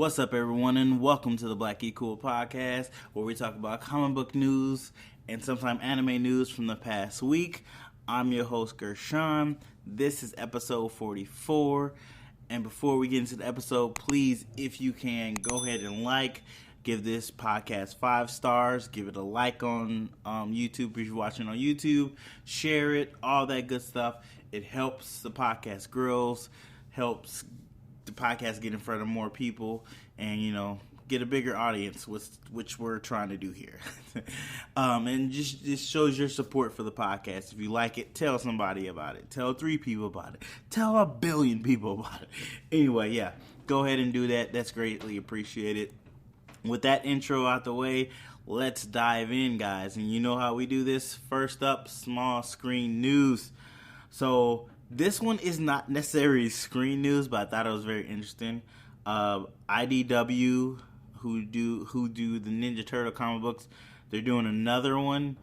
What's up, everyone, and welcome to the Black Geek Cool podcast, where we talk about comic book news and sometimes anime news from the past week. I'm your host, Gershon. This is episode 44. And before we get into the episode, please, if you can, go ahead and give this podcast 5 stars, give it a like on YouTube if you're watching on YouTube, share it, all that good stuff. It helps the podcast grow, helps the podcast get in front of more people, and get a bigger audience, which we're trying to do here. And just shows your support for the podcast. If you like it, tell somebody about it. Tell 3 people about it. Tell 1 billion people about it. Anyway, yeah, go ahead and do that. That's greatly appreciated. With that intro out the way, let's dive in, guys. And you know how we do this. First up, small screen news. So this one is not necessarily screen news, but I thought it was very interesting. IDW, who do the Ninja Turtle comic books, they're doing another one,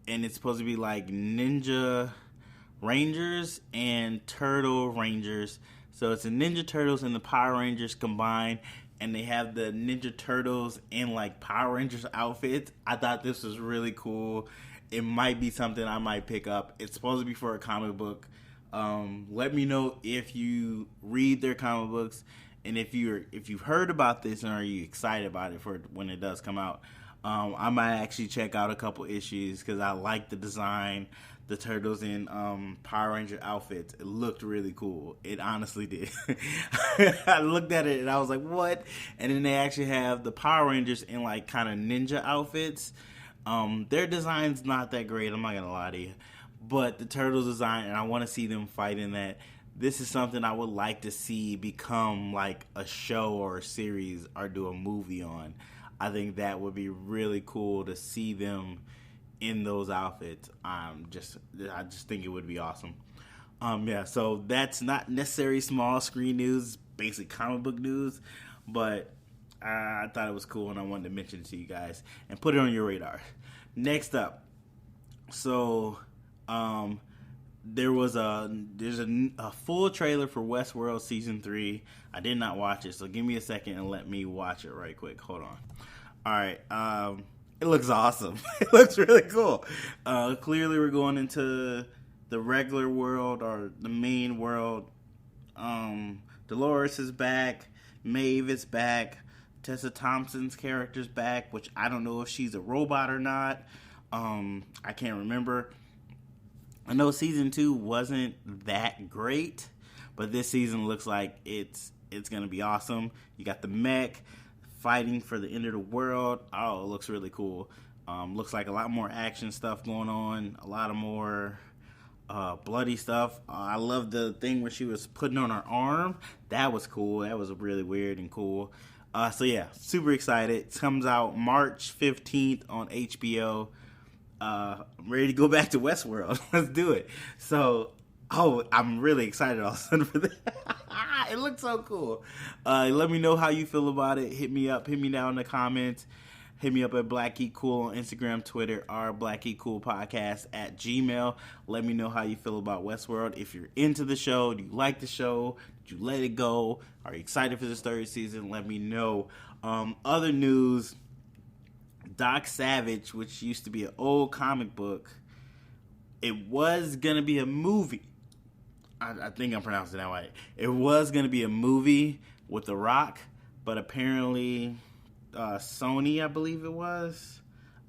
and it's supposed to be like Ninja Rangers and Turtle Rangers. So it's the Ninja Turtles and the Power Rangers combined, and they have the Ninja Turtles in like Power Rangers outfits. I thought this was really cool. It might be something I might pick up. It's supposed to be for a comic book. Let me know if you read their comic books, and if you've heard about this and are you excited about it for when it does come out. I might actually check out a couple issues because I like the design. The turtles in Power Ranger outfits, it looked really cool. It honestly did. I looked at it and I was like, what? And then they actually have the Power Rangers in like kind of ninja outfits. Their design's not that great, I'm not gonna lie to you. But the turtles design, and I want to see them fight in that. This is something I would like to see become like a show or a series or do a movie on. I think that would be really cool to see them in those outfits. I just think it would be awesome. So that's not necessarily small screen news, basic comic book news, but I thought it was cool and I wanted to mention it to you guys and put it on your radar. Next up, so there's a full trailer for Westworld season 3. I did not watch it, so give me a second and let me watch it right quick. Hold on. All right. It looks awesome. It looks really cool. Clearly, we're going into the regular world or the main world. Dolores is back. Maeve is back. Tessa Thompson's character's back, which I don't know if she's a robot or not. I can't remember. I know season 2 wasn't that great, but this season looks like it's going to be awesome. You got the mech fighting for the end of the world. Oh, it looks really cool. Looks like a lot more action stuff going on, a lot of more bloody stuff. I love the thing where she was putting on her arm. That was cool. That was really weird and cool. So yeah, super excited. It comes out March 15th on HBO. I'm ready to go back to Westworld. Let's do it. So, I'm really excited all of a sudden for that. It looks so cool. Let me know how you feel about it. Hit me up. Hit me down in the comments. Hit me up at BlackGeekCool on Instagram, Twitter, or BlackGeekCool Podcast at Gmail. Let me know how you feel about Westworld. If you're into the show, do you like the show? Did you let it go? Are you excited for this 3rd season? Let me know. Other news. Doc Savage, which used to be an old comic book, it was going to be a movie. I think I'm pronouncing that right. It was going to be a movie with The Rock, but apparently Sony, I believe it was,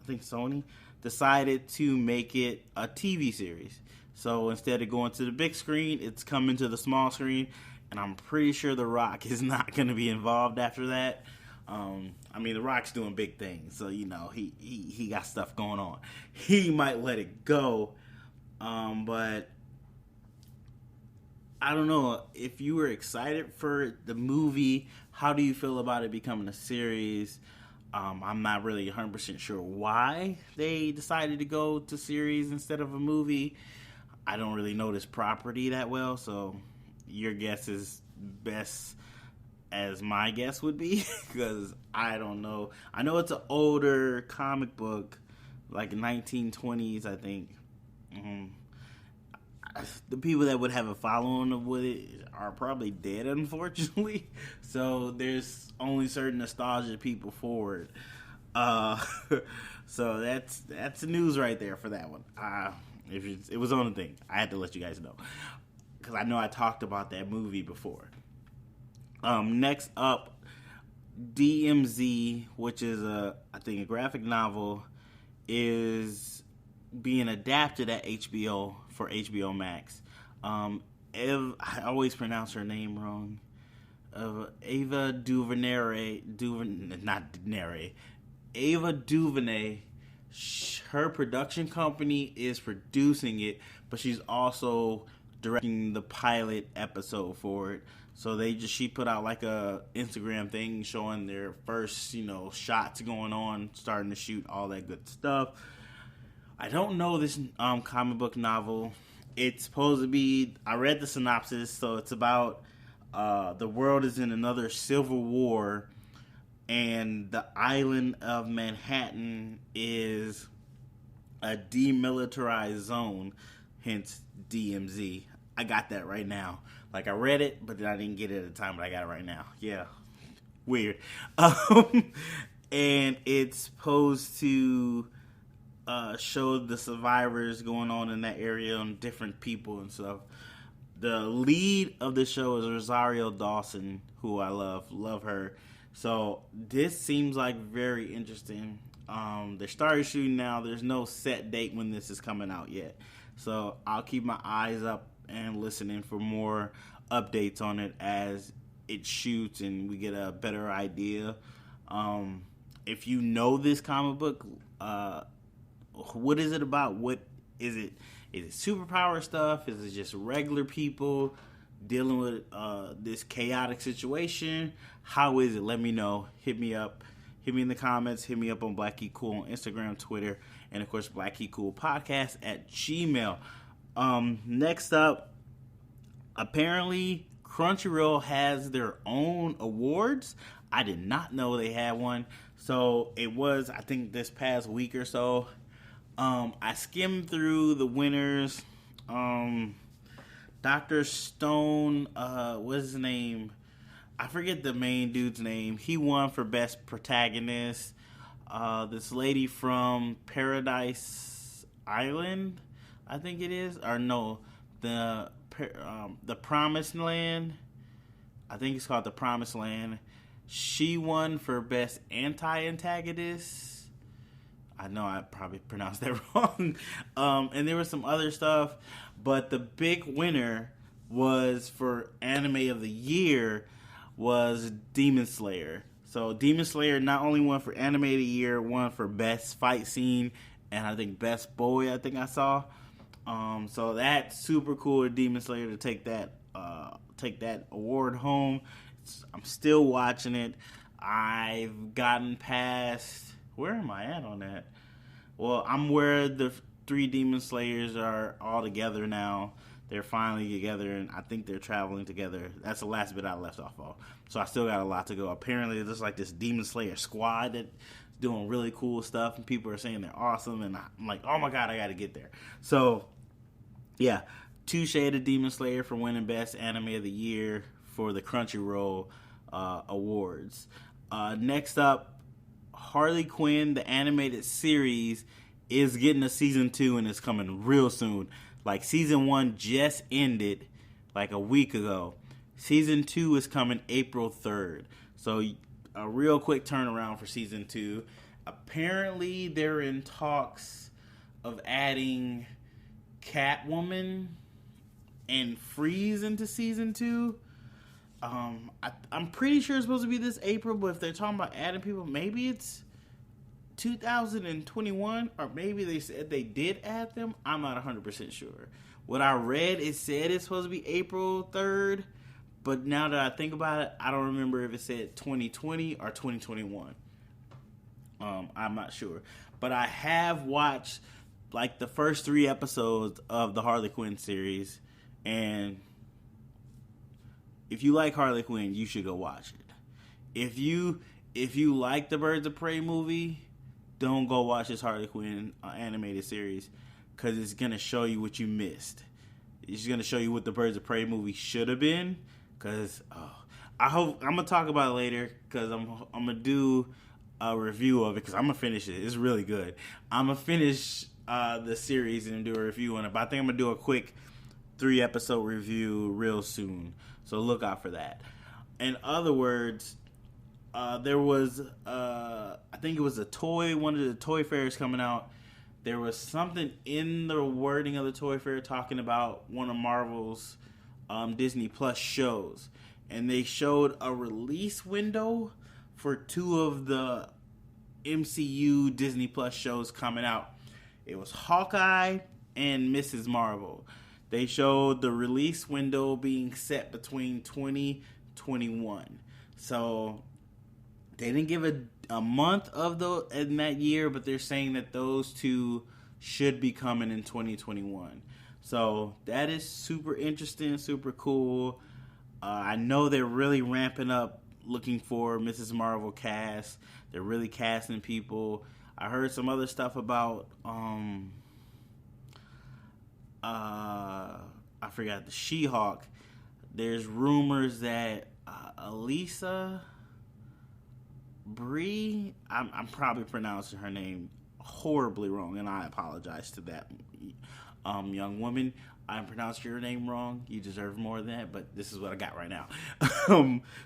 Sony, decided to make it a TV series. So instead of going to the big screen, it's coming to the small screen, and I'm pretty sure The Rock is not going to be involved after that. The Rock's doing big things, so he got stuff going on. He might let it go, but I don't know if you were excited for the movie. How do you feel about it becoming a series? I'm not really 100% sure why they decided to go to series instead of a movie. I don't really know this property that well, so your guess is best as my guess would be, because I don't know. I know it's an older comic book, like 1920s, I think. the people that would have a following with it are probably dead, unfortunately. So there's only certain nostalgia people for it. So that's the news right there for that one. If it was on the thing, I had to let you guys know because I know I talked about that movie before. Next up, DMZ, which is I think a graphic novel, is being adapted at HBO for HBO Max. I always pronounce her name wrong. Ava DuVernay, Ava DuVernay. Her production company is producing it, but she's also directing the pilot episode for it. So she put out like a Instagram thing showing their first, shots going on, starting to shoot, all that good stuff. I don't know this comic book novel. It's supposed to be, I read the synopsis, so it's about the world is in another civil war, and the island of Manhattan is a demilitarized zone, hence DMZ. I got that right now. Like, I read it, but then I didn't get it at the time, but I got it right now. Yeah. Weird. And it's supposed to show the survivors going on in that area and different people and stuff. The lead of the show is Rosario Dawson, who I love her. So this seems like very interesting. They started shooting now. There's no set date when this is coming out yet. So I'll keep my eyes up and listening for more updates on it as it shoots and we get a better idea. If you know this comic book, what is it about? What is it? Is it superpower stuff? Is it just regular people dealing with this chaotic situation? How is it? Let me know. Hit me up. Hit me in the comments. Hit me up on Black Geek Cool on Instagram, Twitter, and of course Black Geek Cool Podcast at Gmail. Next up, apparently Crunchyroll has their own awards. I did not know they had one. So it was, I think, this past week or so. I skimmed through the winners. Dr. Stone, what's his name? I forget the main dude's name. He won for Best Protagonist. This lady from Paradise Island, I think it is. Or no, the Promised Land. I think it's called The Promised Land. She won for Best Anti-Antagonist. I know I probably pronounced that wrong. And there was some other stuff. But the big winner was for Anime of the Year was Demon Slayer. So Demon Slayer not only won for Anime of the Year, won for Best Fight Scene, and I think Best Boy, I think I saw. So that's super cool of Demon Slayer to take that award home. I'm still watching it. I've gotten past... Where am I at on that? Well, I'm where the 3 Demon Slayers are all together now. They're finally together, and I think they're traveling together. That's the last bit I left off of. So I still got a lot to go. Apparently, there's like this Demon Slayer squad that's doing really cool stuff, and people are saying they're awesome, and I'm like, oh my god, I got to get there. So, yeah, touche to Demon Slayer for winning Best Anime of the Year for the Crunchyroll Awards. Next up, Harley Quinn, the animated series, is getting a season 2 and it's coming real soon. Like, season 1 just ended like a week ago. Season 2 is coming April 3rd. So a real quick turnaround for season 2. Apparently they're in talks of adding Catwoman and Freeze into season 2. I'm pretty sure it's supposed to be this April, but if they're talking about adding people, maybe it's 2021, or maybe they said they did add them. I'm not 100% sure. What I read, it said it's supposed to be April 3rd, but now that I think about it, I don't remember if it said 2020 or 2021. I'm not sure. But I have watched like the first 3 episodes of the Harley Quinn series, and if you like Harley Quinn, you should go watch it. If you like the Birds of Prey movie, don't go watch this Harley Quinn animated series, because it's going to show you what you missed. She's gonna show you what the Birds of Prey movie should have been. Cause I hope I'm gonna talk about it later. Cause I'm gonna do a review of it. Cause I'm gonna finish it. It's really good. I'm gonna finish the series and do a review on it. But I think I'm gonna do a quick 3-episode review real soon. So look out for that. In other words, there was I think it was one of the toy fairs coming out. There was something in the wording of the toy fair talking about one of Marvel's Disney Plus shows. And they showed a release window for 2 of the MCU Disney Plus shows coming out. It was Hawkeye and Mrs. Marvel. They showed the release window being set between 2021. So they didn't give a month of in that year, but they're saying that those 2 should be coming in 2021. So that is super interesting, super cool. I know they're really ramping up looking for Mrs. Marvel cast. They're really casting people. I heard some other stuff about I forgot the She-Hulk. There's rumors that Elisa Brie, I'm probably pronouncing her name horribly wrong, and I apologize to that young woman. I pronounced your name wrong. You deserve more than that, but this is what I got right now.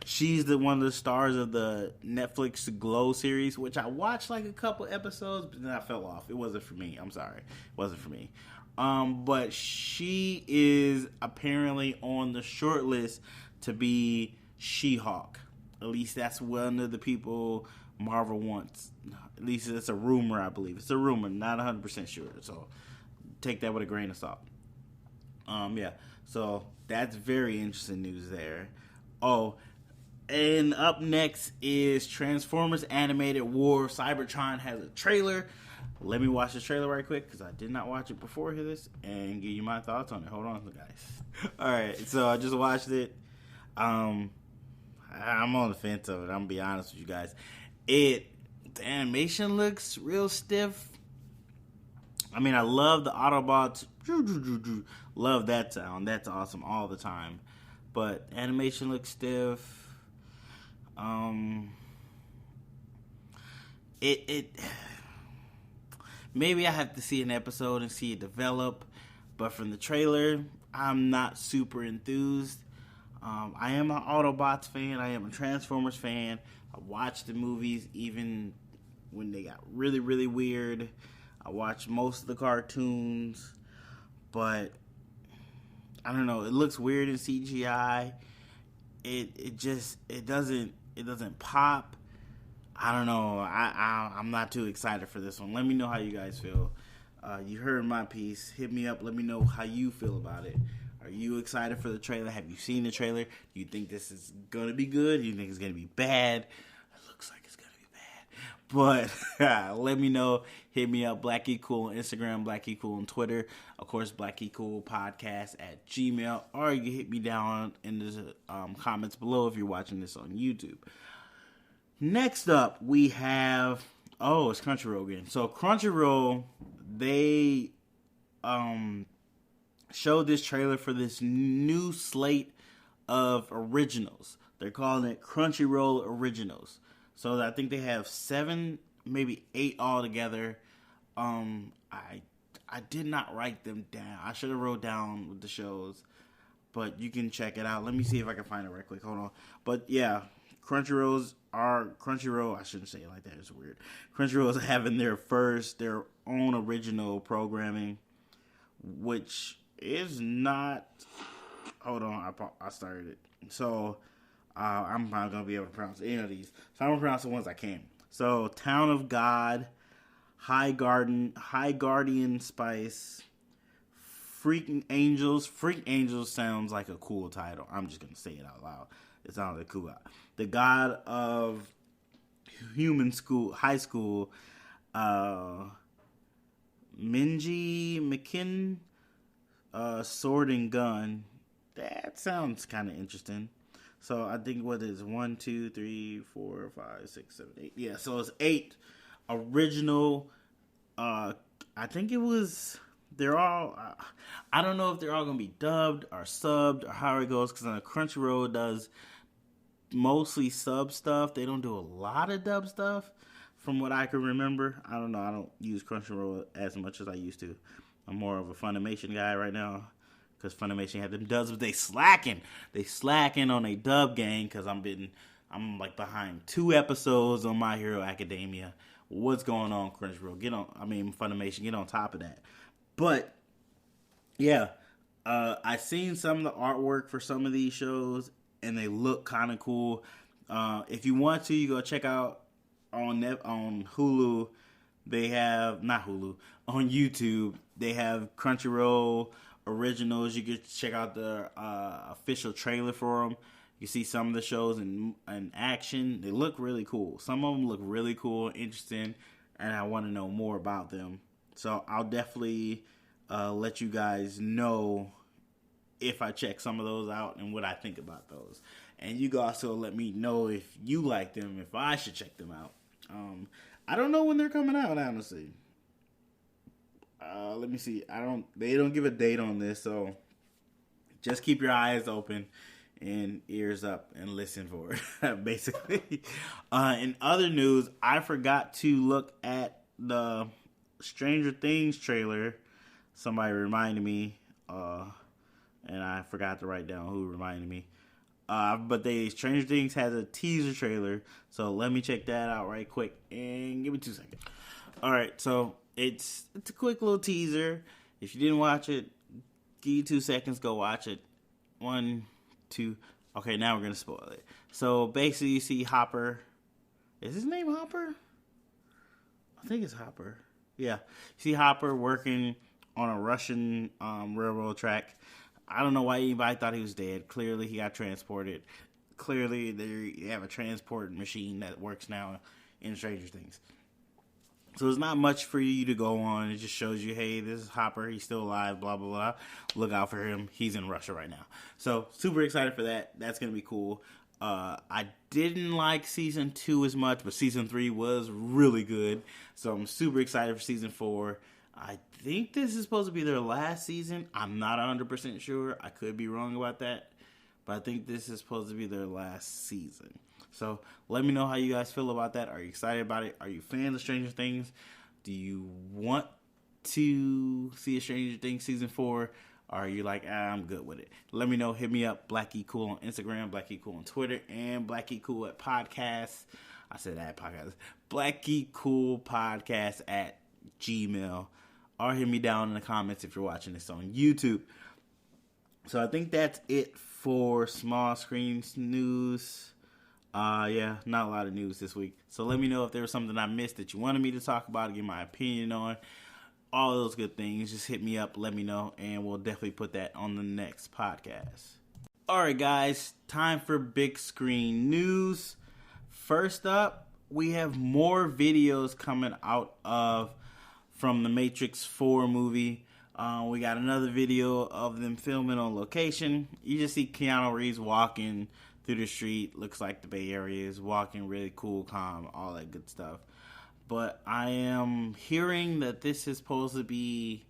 She's one of the stars of the Netflix Glow series, which I watched like a couple episodes, but then I fell off. It wasn't for me. I'm sorry. It wasn't for me. But she is apparently on the short list to be She-Hulk. At least that's one of the people Marvel wants. At least it's a rumor, I believe. It's a rumor, not 100% sure. So take that with a grain of salt. Yeah. So that's very interesting news there. Oh, and up next is Transformers Animated War of Cybertron has a trailer. Let me watch the trailer right quick because I did not watch it before this and give you my thoughts on it. Hold on, guys. All right, so I just watched it. I'm on the fence of it. I'm gonna be honest with you guys. The animation looks real stiff. I mean, I love the Autobots. Love that sound. That's awesome all the time. But animation looks stiff. Maybe I have to see an episode and see it develop. But from the trailer, I'm not super enthused. I am an Autobots fan. I am a Transformers fan. I watched the movies even when they got really, really weird. I watched most of the cartoons. But I don't know. It looks weird in CGI. It doesn't pop. I don't know. I'm not too excited for this one. Let me know how you guys feel. You heard my piece. Hit me up. Let me know how you feel about it. Are you excited for the trailer? Have you seen the trailer? Do you think this is going to be good? Do you think it's going to be bad? It looks like it's going to be bad. But let me know. Hit me up. Black Geek Cool on Instagram. Black Geek Cool on Twitter. Of course, Black Geek Cool Podcast at Gmail. Or you can hit me down in the comments below if you're watching this on YouTube. Next up, we have... Oh, it's Crunchyroll again. So, Crunchyroll, they... showed this trailer for this new slate of originals. They're calling it Crunchyroll Originals. So I think they have 7, maybe 8 altogether. I did not write them down. I should have wrote down with the shows, but you can check it out. Let me see if I can find it right quick. Hold on. But yeah, Crunchyroll. I shouldn't say it like that. It's weird. Crunchyroll's having their own original programming, which is not. Hold on, I started it. So I'm not gonna be able to pronounce any of these. So I'm gonna pronounce the ones I can. So Town of God, High Guardian Spice, Freak Angels. Freak Angels sounds like a cool title. I'm just gonna say it out loud. It sounds like cool. The God of High School, Minji McKin, Sword and Gun. That sounds kind of interesting. So I think what is 1, 2, 3, 4, 5, 6, 7, 8. Yeah, so it's 8 original. I think it was they're all. I don't know if they're all gonna be dubbed or subbed or how it goes, because Crunchyroll does mostly sub stuff. They don't do a lot of dub stuff, from what I can remember. I don't know. I don't use Crunchyroll as much as I used to. I'm more of a Funimation guy right now, because Funimation had them dubs, but they slacking. They slacking on a dub game, because I'm like behind 2 episodes on My Hero Academia. What's going on, Crunchyroll? Funimation, get on top of that. But yeah, I've seen some of the artwork for some of these shows, and they look kind of cool. If you want to, you go check out on Hulu. They have on YouTube. They have Crunchyroll Originals. You can check out the official trailer for them. You see some of the shows in action. They look really cool. Some of them look really cool, interesting, and I want to know more about them. So I'll definitely let you guys know if I check some of those out and what I think about those. And you can also let me know if you like them, if I should check them out. I don't know when they're coming out, honestly. Let me see. They don't give a date on this, so just keep your eyes open and ears up and listen for it, basically. In other news, I forgot to look at the Stranger Things trailer. Somebody reminded me, and I forgot to write down who reminded me. But Stranger Things has a teaser trailer, so let me check that out right quick, and give me 2 seconds. All right, so it's a quick little teaser. If you didn't watch it, give you 2 seconds, go watch it. 1, 2. Okay, now we're gonna spoil it. So basically, you see Hopper. Is his name Hopper? I think it's Hopper. Yeah, you see Hopper working on a Russian railroad track. I don't know why anybody thought he was dead. Clearly, he got transported. Clearly, they have a transport machine that works now in Stranger Things. So there's not much for you to go on. It just shows you, hey, this is Hopper. He's still alive, blah, blah, blah. Look out for him. He's in Russia right now. So super excited for that. That's going to be cool. I didn't like Season 2 as much, but Season 3 was really good. So I'm super excited for Season 4. I think this is supposed to be their last season. I'm not 100% sure. I could be wrong about that. But I think this is supposed to be their last season. So let me know how you guys feel about that. Are you excited about it? Are you fans of Stranger Things? Do you want to see a Stranger Things Season 4? Or are you like, I'm good with it? Let me know. Hit me up. BlackGeekCool on Instagram. BlackGeekCool on Twitter. And BlackGeekCool at podcasts. I said at podcast. BlackGeekCool podcast at Gmail. Or hit me down in the comments if you're watching this on YouTube. So I think that's it for small screens news. Yeah, not a lot of news this week. So let me know if there was something I missed that you wanted me to talk about, give my opinion on. All those good things. Just hit me up, let me know, and we'll definitely put that on the next podcast. Alright guys, time for big screen news. First up, we have more videos coming out from the Matrix 4 movie. We got another video of them filming on location. You just see Keanu Reeves walking through the street. Looks like the Bay Area is walking really cool, calm, all that good stuff. But I am hearing that this is supposed to be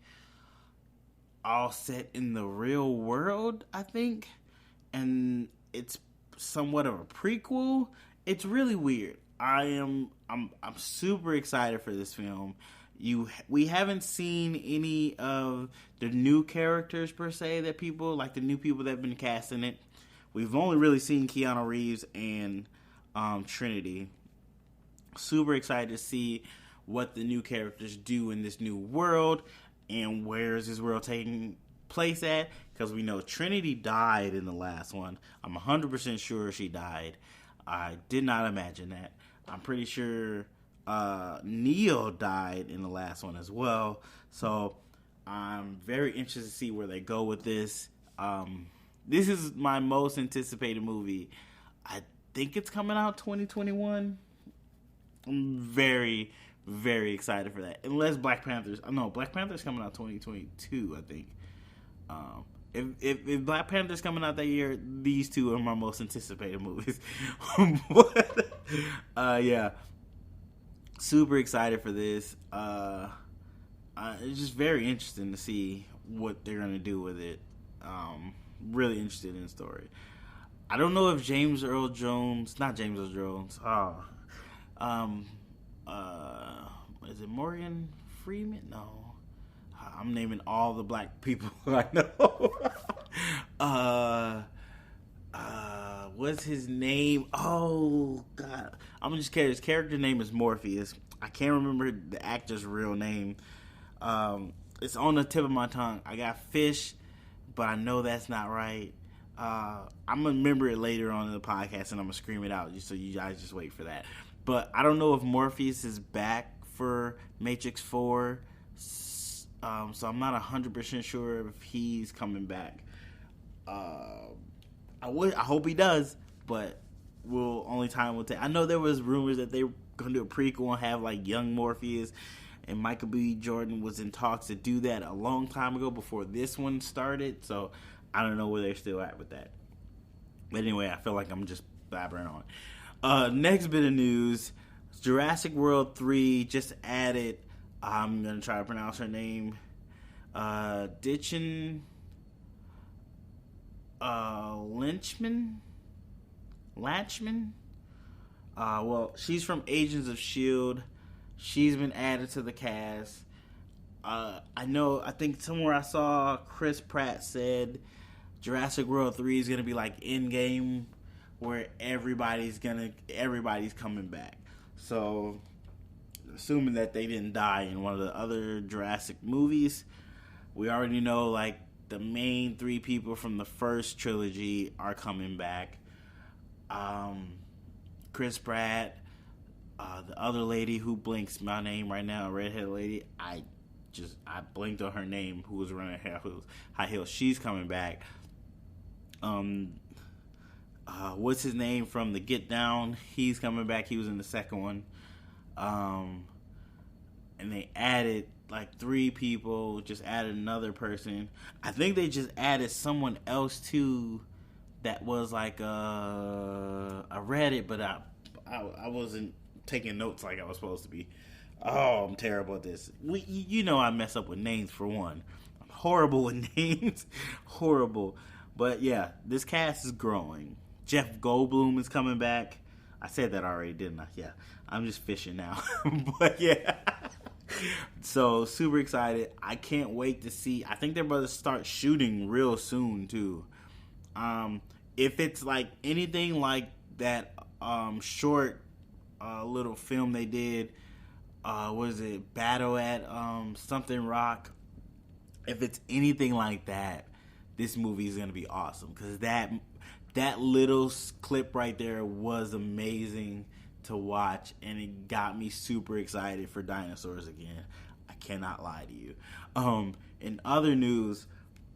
all set in the real world, I think. And it's somewhat of a prequel. It's really weird. I'm super excited for this film. We haven't seen any of the new characters per se that people like, the new people that have been cast in it. We've only really seen Keanu Reeves and Trinity. Super excited to see what the new characters do in this new world, and where is this world taking place at, because we know Trinity died in the last one. I'm 100% sure she died. I did not imagine that. I'm pretty sure Neo died in the last one as well. So I'm very interested to see where they go with this. This is my most anticipated movie. I think it's coming out 2021. I'm very, very excited for that. Unless Black Panther's coming out 2022, I think. If Black Panther's coming out that year, these two are my most anticipated movies. But, yeah. Super excited for this. it's just very interesting to see what they're gonna do with it. Really interested in the story. I don't know if James Earl Jones, not James Earl Jones. Is it Morgan Freeman? No, I'm naming all the black people I know. What's his name? Oh God, I'm just kidding. His character name is Morpheus. I can't remember the actor's real name. It's on the tip of my tongue. I got Fish, but I know that's not right. I'm gonna remember it later on in the podcast, and I'm gonna scream it out. So you guys just wait for that. But I don't know if Morpheus is back for Matrix 4. So I'm not 100% sure if he's coming back. I hope he does, but only time will tell. I know there was rumors that they were gonna do a prequel and have like young Morpheus, and Michael B. Jordan was in talks to do that a long time ago before this one started. So I don't know where they're still at with that. But anyway, I feel like I'm just blabbering on. Next bit of news: Jurassic World 3 just added. I'm gonna try to pronounce her name. Ditchin. Latchman. Well, she's from Agents of S.H.I.E.L.D. She's been added to the cast. I think somewhere I saw Chris Pratt said Jurassic World 3 is gonna be like Endgame, where everybody's coming back. So, assuming that they didn't die in one of the other Jurassic movies, we already know like the main three people from the first trilogy are coming back. Chris Pratt, the other lady who blinks my name right now, redhead lady, I blinked on her name, who was running high heels. She's coming back. What's his name from the Get Down? He's coming back. He was in the second one. And they added like 3 people, just added another person. I think they just added someone else too that was like I read it, but I wasn't taking notes like I was supposed to be. Oh, I'm terrible at this. I mess up with names for one. I'm horrible with names. Horrible. But yeah, this cast is growing. Jeff Goldblum is coming back. I said that already, didn't I? Yeah. I'm just fishing now. But yeah. So, super excited. I can't wait to see. I think they're about to start shooting real soon, too. If it's like anything like that short little film they did, was it Battle at something Rock? If it's anything like that, this movie is going to be awesome. Because that little clip right there was amazing to watch, and it got me super excited for dinosaurs again. I cannot lie to you. In other news,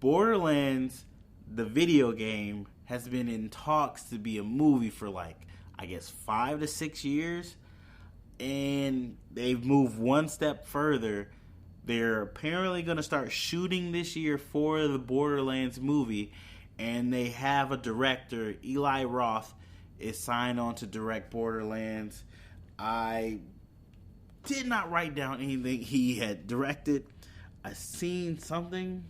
Borderlands, the video game, has been in talks to be a movie for like, I guess 5 to 6 years, and they've moved one step further. They're apparently going to start shooting this year for the Borderlands movie, and they have a director, Eli Roth, is signed on to direct Borderlands. I did not write down anything he had directed. I seen something,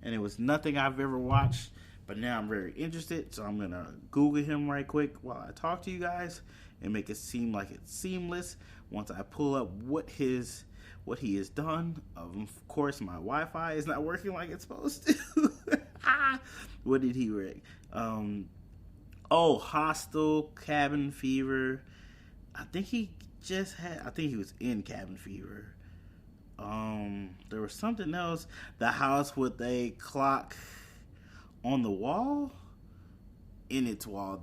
and it was nothing I've ever watched, but now I'm very interested, so I'm going to Google him right quick while I talk to you guys and make it seem like it's seamless once I pull up what he has done. Of course, my Wi-Fi is not working like it's supposed to. What did he write? Hostel, Cabin Fever. I think he was in Cabin Fever. There was something else. The House with a Clock on the Wall? In its wall.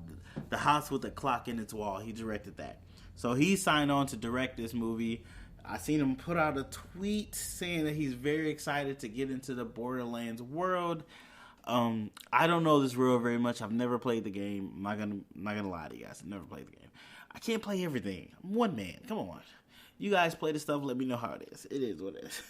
The House with a Clock in its Wall. He directed that. So he signed on to direct this movie. I seen him put out a tweet saying that he's very excited to get into the Borderlands world. I don't know this world very much. I've never played the game. I'm not gonna lie to you guys. I've never played the game. I can't play everything. I'm one man. Come on. You guys play the stuff. Let me know how it is. It is what it is.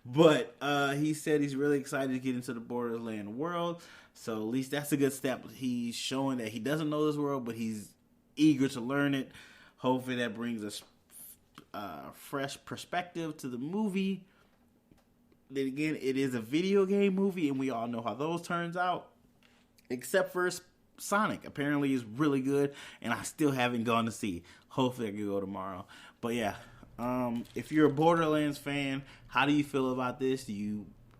But he said he's really excited to get into the Borderlands world. So at least that's a good step. He's showing that he doesn't know this world, but he's eager to learn it. Hopefully that brings us fresh perspective to the movie. then again, it is a video game movie, and we all know how those turns out. Except for Sonic, apparently is really good, and I still haven't gone to see. Hopefully, I can go tomorrow. But yeah, if you're a Borderlands fan, how do you feel about this?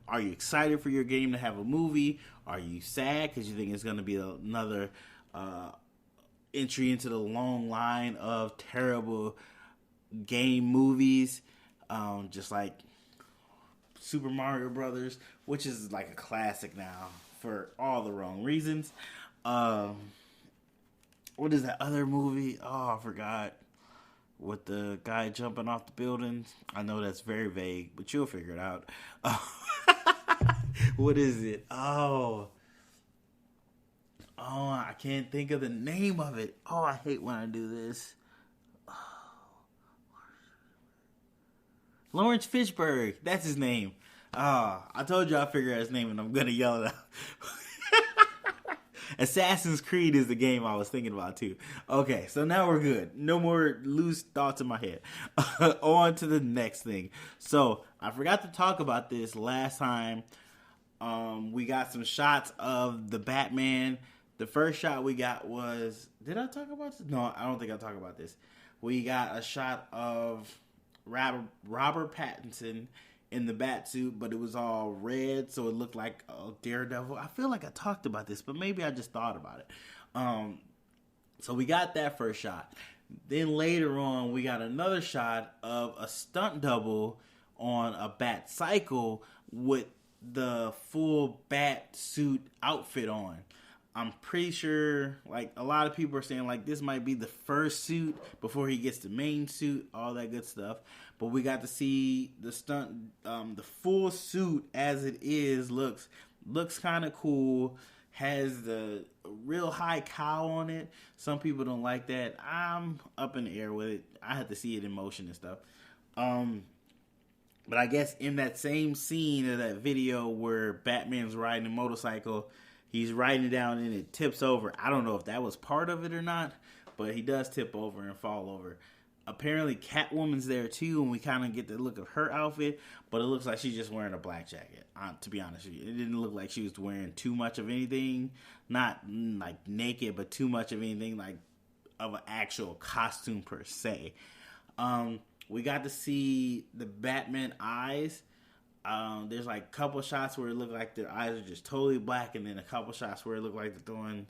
Are you excited for your game to have a movie? Are you sad because you think it's going to be another entry into the long line of terrible game movies, just like Super Mario Brothers, which is like a classic now for all the wrong reasons. What is that other movie? Oh, I forgot. With the guy jumping off the buildings. I know that's very vague, but you'll figure it out. What is it? Oh, I can't think of the name of it. Oh, I hate when I do this. Lawrence Fishburne. That's his name. I told you I'd figure out his name, and I'm going to yell it out. Assassin's Creed is the game I was thinking about, too. Okay, so now we're good. No more loose thoughts in my head. On to the next thing. So, I forgot to talk about this last time. We got some shots of the Batman. The first shot we got was... Did I talk about this? No, I don't think I talked about this. We got a shot of Robert Pattinson in the bat suit, but it was all red, so it looked like a Daredevil. I feel like I talked about this, but maybe I just thought about it. So we got that first shot. Then later on, we got another shot of a stunt double on a bat cycle with the full bat suit outfit on. I'm pretty sure, like, a lot of people are saying, like, this might be the first suit before he gets the main suit, all that good stuff. But we got to see the stunt, the full suit as it is, looks kind of cool. Has the real high cow on it. Some people don't like that. I'm up in the air with it. I had to see it in motion and stuff. But I guess in that same scene of that video where Batman's riding a motorcycle, he's riding it down and it tips over. I don't know if that was part of it or not, but he does tip over and fall over. Apparently Catwoman's there too, and we kind of get the look of her outfit, but it looks like she's just wearing a black jacket, to be honest with you. It didn't look like she was wearing too much of anything, not like naked, but too much of anything like of an actual costume per se. We got to see the Batman eyes. There's like a couple shots where it looked like their eyes are just totally black, and then a couple shots where it looked like they're throwing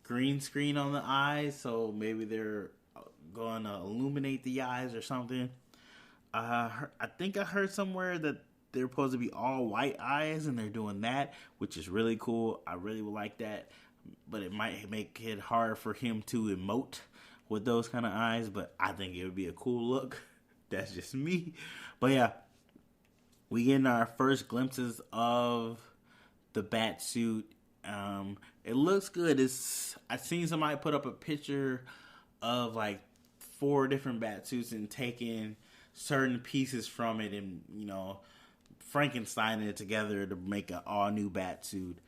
green screen on the eyes, so maybe they're going to illuminate the eyes or something. I think I heard somewhere that they're supposed to be all white eyes, and they're doing that, which is really cool. I really would like that, but it might make it hard for him to emote with those kind of eyes, but I think it would be a cool look. That's just me. But yeah, we getting our first glimpses of the bat suit. It looks good. I seen somebody put up a picture of like 4 different bat suits and taking certain pieces from it and, you know, Frankensteining it together to make an all new bat suit.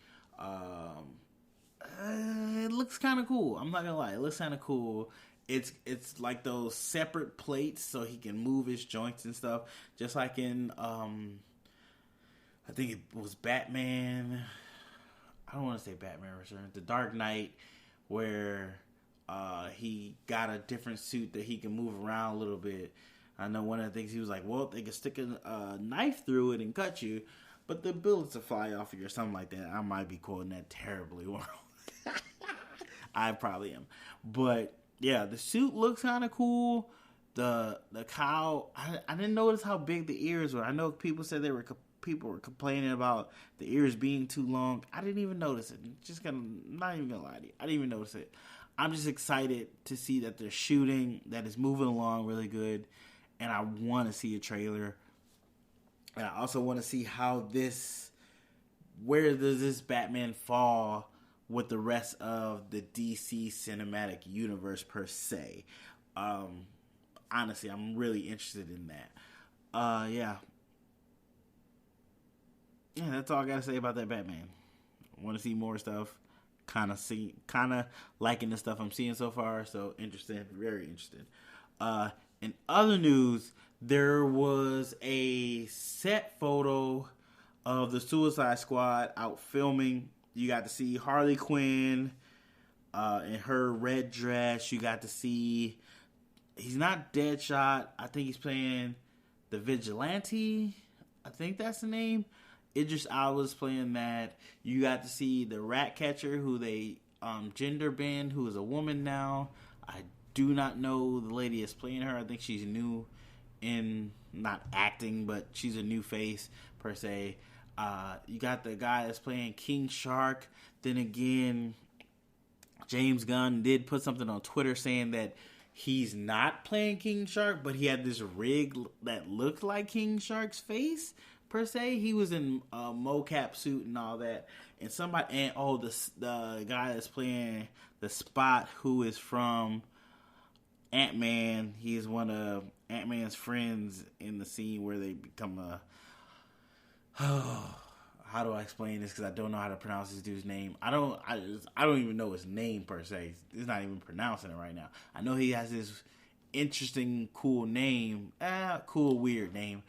It looks kind of cool. I'm not gonna lie, it looks kind of cool. It's like those separate plates so he can move his joints and stuff, just like in I think it was Batman. I don't want to say Batman Returns, The Dark Knight, where he got a different suit that he can move around a little bit. I know one of the things he was like, well, they can stick a knife through it and cut you, but the bullets will fly off of you or something like that. I might be quoting that terribly wrong. I probably am. But yeah, the suit looks kind of cool. The cow, I didn't notice how big the ears were. I know people said people were complaining about the ears being too long. I didn't even notice it. Not even gonna lie to you. I didn't even notice it. I'm just excited to see that they're shooting, that it's moving along really good, and I want to see a trailer. And I also want to see where does this Batman fall with the rest of the DC cinematic universe per se. Honestly, I'm really interested in that. Yeah, that's all I gotta say about that Batman. Want to see more stuff. Kind of liking the stuff I'm seeing so far. So interested, very interested. In other news, there was a set photo of the Suicide Squad out filming. You got to see Harley Quinn in her red dress. You got to see, he's not Deadshot. I think he's playing the Vigilante. I think that's the name. Idris Elba's playing that. You got to see the Ratcatcher, who they gender bend, who is a woman now. I do not know the lady that's playing her. I think she's new in, not acting, but she's a new face per se. You got the guy that's playing King Shark. Then again, James Gunn did put something on Twitter saying that he's not playing King Shark, but he had this rig that looked like King Shark's face per se. He was in a mocap suit and all that. And the guy that's playing the Spot, who is from Ant-Man. He is one of Ant-Man's friends in the scene where they become a... how do I explain this? Because I don't know how to pronounce this dude's name. I don't even know his name per se. He's not even pronouncing it right now. I know he has this interesting, cool name. Cool, weird name.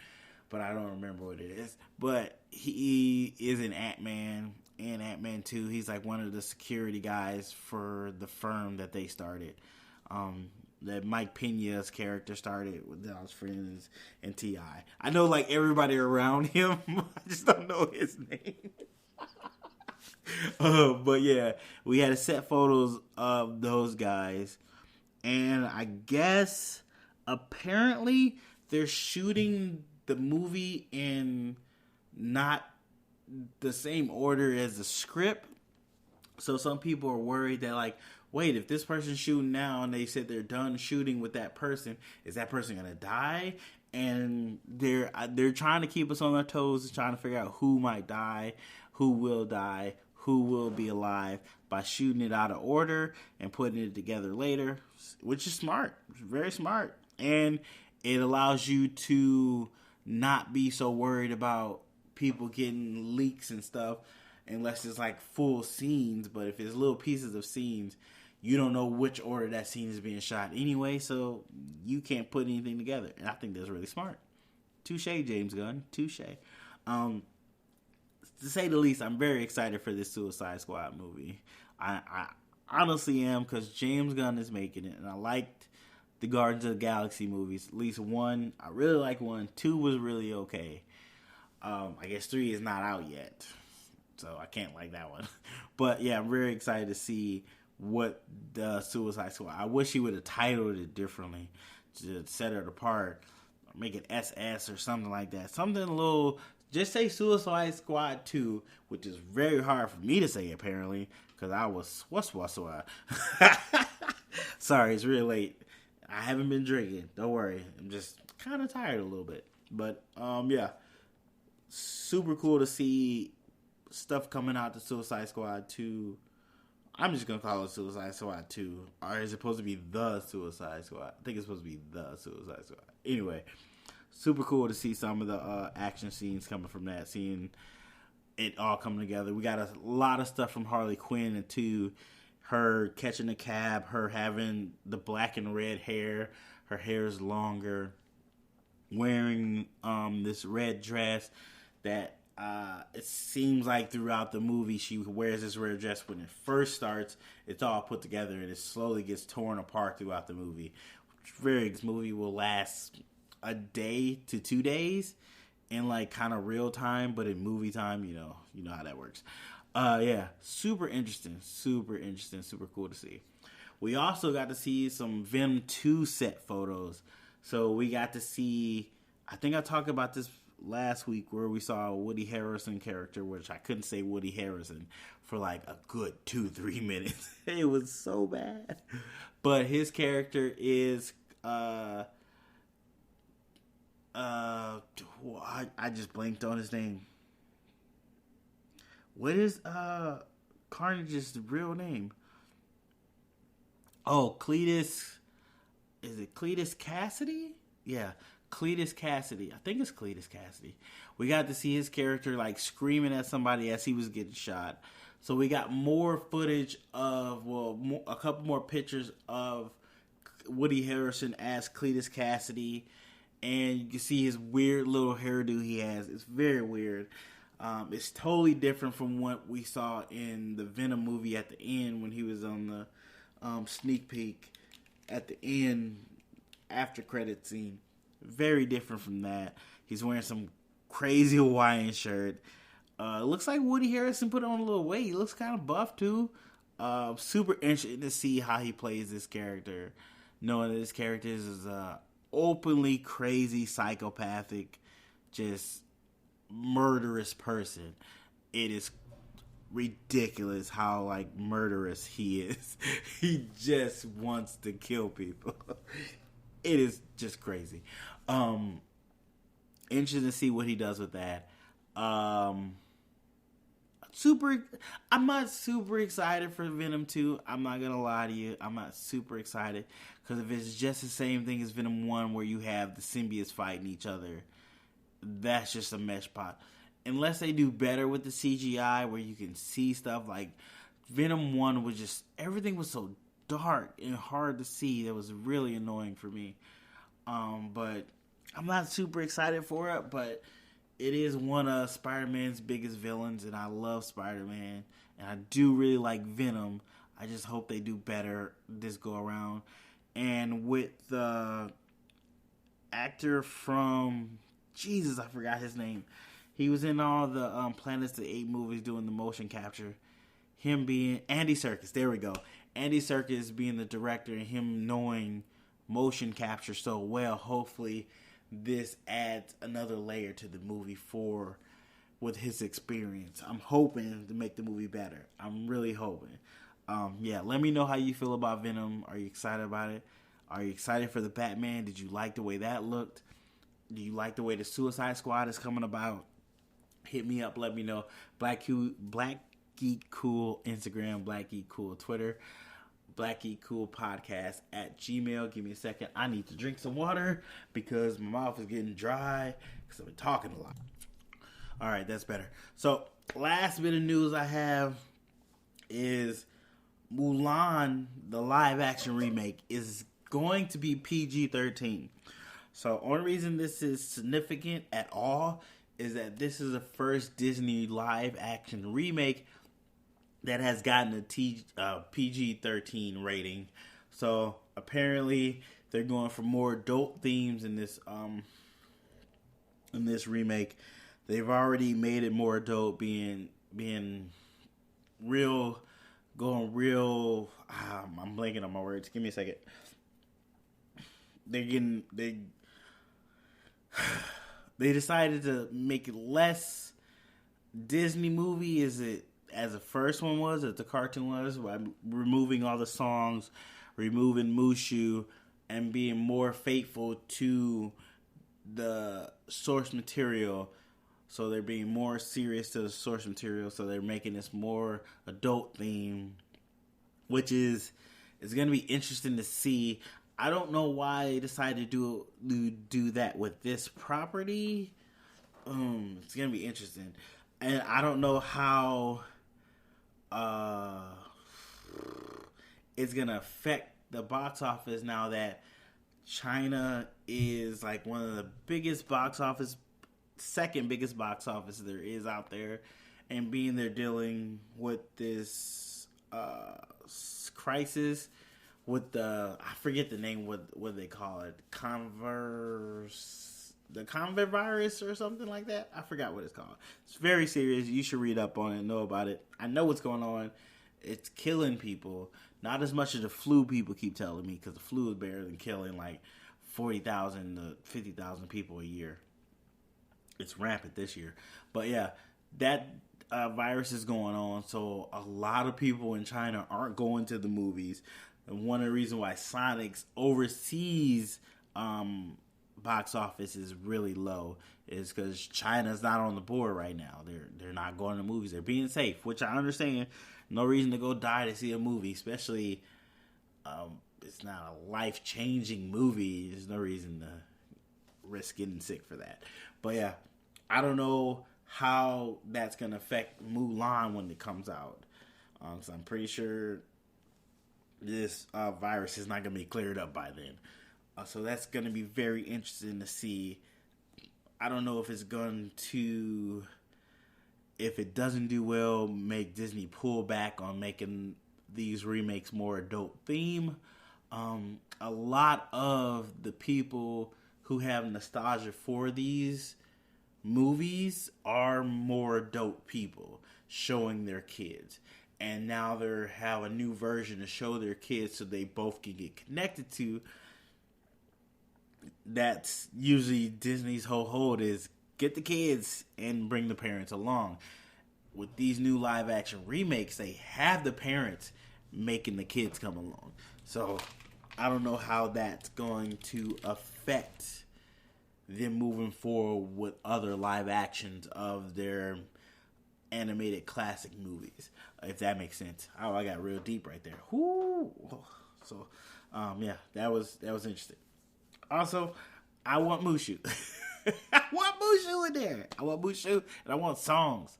But I don't remember what it is. But he is in Ant-Man and Ant-Man 2. He's like one of the security guys for the firm that they started. That Mike Pena's character started with Dallas Friends and T.I. I know like everybody around him. I just don't know his name. But yeah, we had set photos of those guys. And I guess apparently they're shooting the movie in not the same order as the script. So some people are worried that like, wait, if this person's shooting now and they said they're done shooting with that person, is that person gonna die? And they're trying to keep us on our toes, trying to figure out who might die, who will be alive by shooting it out of order and putting it together later, which is smart, very smart, and it allows you to not be so worried about people getting leaks and stuff unless it's like full scenes. But if it's little pieces of scenes, you don't know which order that scene is being shot anyway, so you can't put anything together. And I think that's really smart. Touche, James Gunn. Touche. To say the least, I'm very excited for this Suicide Squad movie. I honestly am, because James Gunn is making it, and I liked the Guardians of the Galaxy movies. At least one, I really like one. 2 was really okay. I guess 3 is not out yet, so I can't like that one. But yeah, I'm very excited to see what the Suicide Squad. I wish he would have titled it differently to set it apart, or make it SS or something like that. Something a little. Just say Suicide Squad 2, which is very hard for me to say apparently, because I was what's sorry, it's really late. I haven't been drinking. Don't worry, I'm just kind of tired a little bit. But yeah, super cool to see stuff coming out to Suicide Squad 2. I'm just going to call it Suicide Squad 2. Or is it supposed to be The Suicide Squad? I think it's supposed to be The Suicide Squad. Anyway, super cool to see some of the action scenes coming from that. Seeing it all coming together. We got a lot of stuff from Harley Quinn and 2. Her catching a cab. Her having the black and red hair. Her hair is longer. Wearing this red dress that... it seems like throughout the movie she wears this red dress. When it first starts, it's all put together and it slowly gets torn apart throughout the movie. This movie will last a day to 2 days in like kind of real time, but in movie time, you know how that works. Yeah, super interesting, super cool to see. We also got to see some Venom 2 set photos. So we got to see, I think I talked about this last week, where we saw a Woody Harrelson character, which I couldn't say Woody Harrelson for like a good 2-3 minutes. It was so bad. But his character is I just blanked on his name. What is Carnage's real name? Oh, Cletus. Is it Cletus Cassidy? Yeah, Cletus Cassidy. I think it's Cletus Cassidy. We got to see his character like screaming at somebody as he was getting shot. So we got more footage of, a couple more pictures of Woody Harrelson as Cletus Cassidy. and you can see his weird little hairdo he has. It's very weird. It's totally different from what we saw in the Venom movie at the end when he was on the sneak peek at the end after credit scene. Very different from that. He's wearing some crazy Hawaiian shirt. Looks like Woody Harrelson put on a little weight. He looks kind of buff too. Super interested to see how he plays this character, knowing that this character is a openly crazy, psychopathic, just murderous person. It is ridiculous how like murderous he is. He just wants to kill people. It is just crazy. Interesting to see what he does with that. I'm not super excited for Venom 2. I'm not gonna lie to you. I'm not super excited because if it's just the same thing as Venom 1 where you have the symbiotes fighting each other, that's just a mesh pot. Unless they do better with the CGI where you can see stuff like Venom 1 was just, everything was so dark and hard to see. That was really annoying for me. But I'm not super excited for it, but it is one of Spider-Man's biggest villains, and I love Spider-Man, and I do really like Venom. I just hope they do better this go around. And with the actor from, Jesus, I forgot his name. He was in all the Planets of the Apes movies doing the motion capture. Him being Andy Serkis, there we go. Andy Serkis being the director and him knowing motion capture so well, hopefully this adds another layer to the movie with his experience. I'm hoping to make the movie better. I'm really hoping. Let me know how you feel about Venom. Are you excited about it? Are you excited for the Batman? Did you like the way that looked? Do you like the way the Suicide Squad is coming about? Hit me up. Let me know. Black Geek Cool Instagram, Black Geek Cool Twitter, Black Geek Cool Podcast at Gmail. Give me a second. I need to drink some water because my mouth is getting dry because I've been talking a lot. All right, that's better. So, last bit of news I have is Mulan, the live action remake, is going to be PG-13. So, only reason this is significant at all is that this is the first Disney live action remake that has gotten a PG-13 rating. So apparently they're going for more adult themes in this remake. They've already made it more adult, being real, going real. I'm blanking on my words. Give me a second. They decided to make it less Disney movie as the first one was, as the cartoon was, by removing all the songs, removing Mushu, and being more faithful to the source material. So they're being more serious to the source material. So they're making this more adult theme, which is going to be interesting to see. I don't know why they decided to do that with this property. It's going to be interesting. And I don't know how it's going to affect the box office now that China is like one of the biggest box office, second biggest box office there is out there. And being they're dealing with this crisis with I forget the name, what they call it, the Converse virus or something like that. I forgot what it's called. It's very serious. You should read up on it, know about it. I know what's going on. It's killing people. Not as much as the flu people keep telling me, because the flu is better than killing like 40,000 to 50,000 people a year. It's rampant this year. But yeah, that virus is going on. So a lot of people in China aren't going to the movies. And one of the reasons why Sonic's overseas box office is really low is because China's not on the board right now. They're not going to movies. They're being safe, which I understand. No reason to go die to see a movie, especially it's not a life-changing movie. There's no reason to risk getting sick for that. But yeah, I don't know how that's going to affect Mulan when it comes out. So I'm pretty sure this virus is not going to be cleared up by then. So that's going to be very interesting to see. I don't know if it's going to, if it doesn't do well, make Disney pull back on making these remakes more adult theme. A lot of the people who have nostalgia for these movies are more adult people showing their kids. And now they have a new version to show their kids so they both can get connected to. That's usually Disney's whole hold is get the kids and bring the parents along. With these new live action remakes, they have the parents making the kids come along. So I don't know how that's going to affect them moving forward with other live actions of their animated classic movies, if that makes sense. Oh, I got real deep right there. Whoo! So, yeah, that was interesting. Also, I want Mushu. I want Mushu in there. I want Mushu, and I want songs.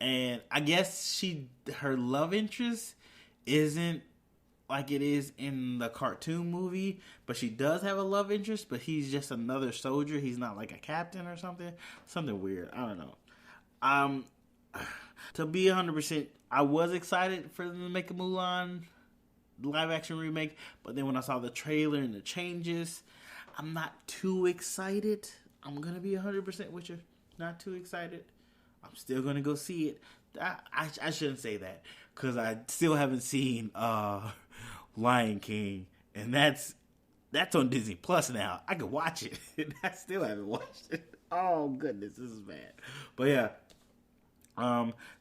And I guess her love interest isn't like it is in the cartoon movie, but she does have a love interest, but he's just another soldier. He's not like a captain or something. Something weird. I don't know. To be 100%, I was excited for them to make a Mulan live action remake, but then when I saw the trailer and the changes, I'm not too excited. I'm going to be 100% with you. Not too excited. I'm still going to go see it. I shouldn't say that, because I still haven't seen Lion King, and that's on Disney Plus now. I can watch it, and I still haven't watched it. Oh, goodness, this is bad. But yeah,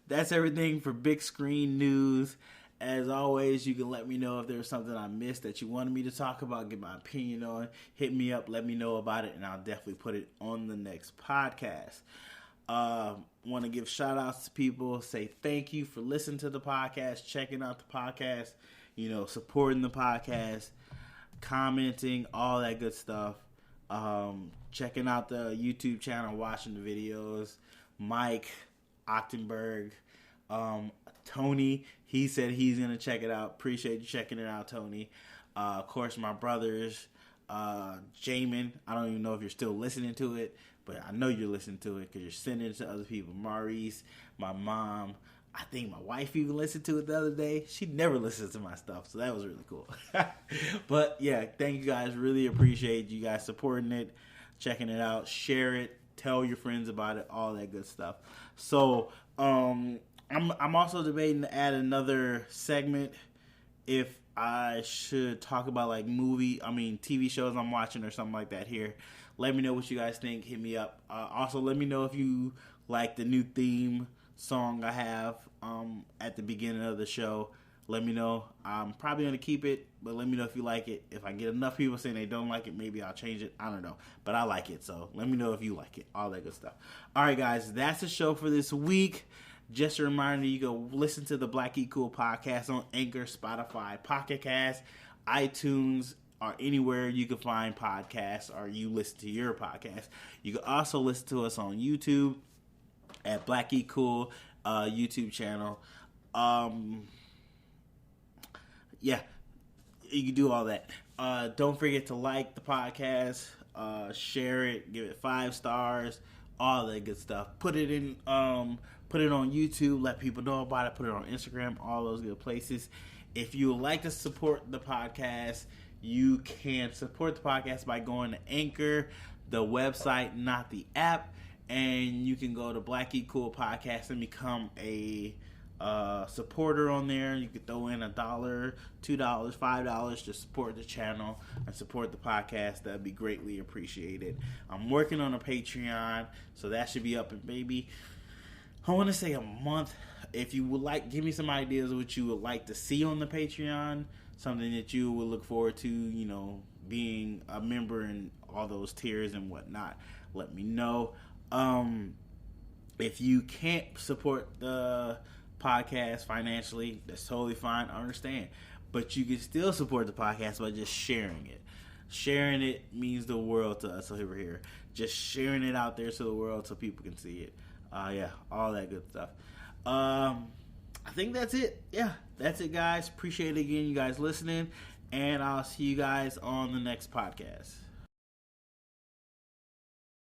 that's everything for big screen news. As always, you can let me know if there's something I missed that you wanted me to talk about, get my opinion on. Hit me up, let me know about it, and I'll definitely put it on the next podcast. Want to give shout outs to people, say thank you for listening to the podcast, checking out the podcast, supporting the podcast, commenting, all that good stuff. Checking out the YouTube channel, watching the videos. Mike Ochtenberg, Tony, he said he's going to check it out. Appreciate you checking it out, Tony. Of course, my brothers, Jamin, I don't even know if you're still listening to it, but I know you're listening to it because you're sending it to other people. Maurice, my mom, I think my wife even listened to it the other day. She never listens to my stuff, so that was really cool. But yeah, thank you guys. Really appreciate you guys supporting it, checking it out, share it, tell your friends about it, all that good stuff. So, I'm also debating to add another segment if I should talk about like TV shows I'm watching or something like that here. Let me know what you guys think. Hit me up. Also, let me know if you like the new theme song I have at the beginning of the show. Let me know. I'm probably going to keep it, but let me know if you like it. If I get enough people saying they don't like it, maybe I'll change it. I don't know. But I like it, so let me know if you like it. All that good stuff. All right, guys, that's the show for this week. Just a reminder, you go listen to the Black Geek Cool podcast on Anchor, Spotify, Pocket Cast, iTunes, or anywhere you can find podcasts or you listen to your podcast. You can also listen to us on YouTube at Black Geek Cool YouTube channel. Yeah, you can do all that. Don't forget to like the podcast, share it, give it 5 stars, all that good stuff. Put it on YouTube, let people know about it. Put it on Instagram, all those good places. If you would like to support the podcast, you can support the podcast by going to Anchor, the website, not the app, and you can go to Black Geek Cool Podcast and become a supporter on there. You could throw in $1, $2, $5 to support the channel and support the podcast. That'd be greatly appreciated. I'm working on a Patreon, so that should be up in maybe, I want to say, a month. If you would like, give me some ideas of what you would like to see on the Patreon, something that you would look forward to, being a member and all those tiers and whatnot. Let me know. If you can't support the podcast financially, that's totally fine. I understand. But you can still support the podcast by just sharing it. Sharing it means the world to us over here. Just sharing it out there to the world so people can see it. Yeah, all that good stuff. I think that's it. Yeah, that's it, guys. Appreciate it again, you guys listening. And I'll see you guys on the next podcast.